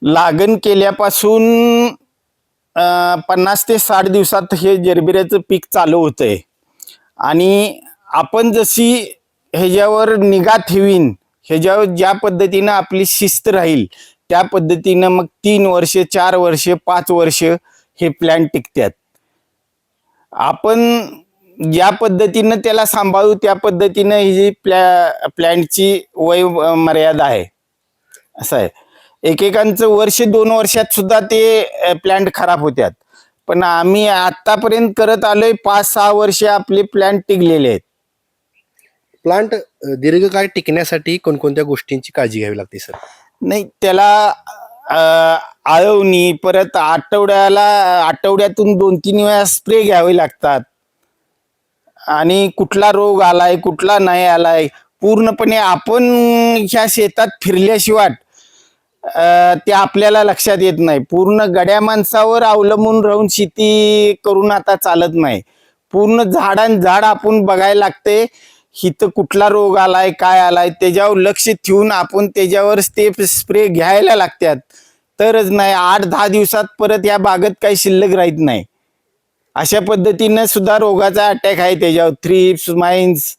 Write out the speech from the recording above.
लागण केल्यापासून 50 ते 60 दिवसात हे जरबिऱ्याचं पीक चालू होतंय आणि आपण जशी ह्याच्यावर निगा ठेवीन, ह्याच्यावर ज्या पद्धतीनं आपली शिस्त राहील त्या पद्धतीनं मग 3 वर्ष, 4 वर्ष, 5 वर्ष हे प्लॅन टिकतात. आपण ज्या पद्धतीनं त्याला सांभाळू त्या पद्धतीनं ही जी प्लॅनची वय मर्यादा आहे. असं आहे. एकेकांचं वर्ष 2 वर्षात सुद्धा ते प्लॅन्ट खराब होत्यात. पण आम्ही आतापर्यंत करत आलोय 5-6 वर्ष आपले प्लॅन्ट टिकलेले आहेत. प्लांट दीर्घकाळ टिकण्यासाठी कोणकोणत्या गोष्टींची काळजी घ्यावी लागते सर? नाही त्याला आळवणी, परत आठवड्यातून 2-3 वेळा स्प्रे घ्यावे लागतात. आणि कुठला रोग आलाय कुठला नाही आलाय पूर्णपणे आपण ह्या शेतात फिरल्याशिवाय ते आपल्याला लक्षात येत नाही. पूर्ण गड्या माणसावर अवलंबून राहून शेती करून आता चालत नाही. पूर्ण झाड आपण बघायला लागते. हिथं कुठला रोग आलाय काय आलाय त्याच्यावर लक्ष ठेवून आपण त्याच्यावर ते स्प्रे घ्यायला लागतात. तरच नाही 8-10 दिवसात परत या बागेत काही शिल्लक राहत नाही. अशा पद्धतीनं सुद्धा रोगाचा अटॅक आहे त्याच्यावर. Thrips, mines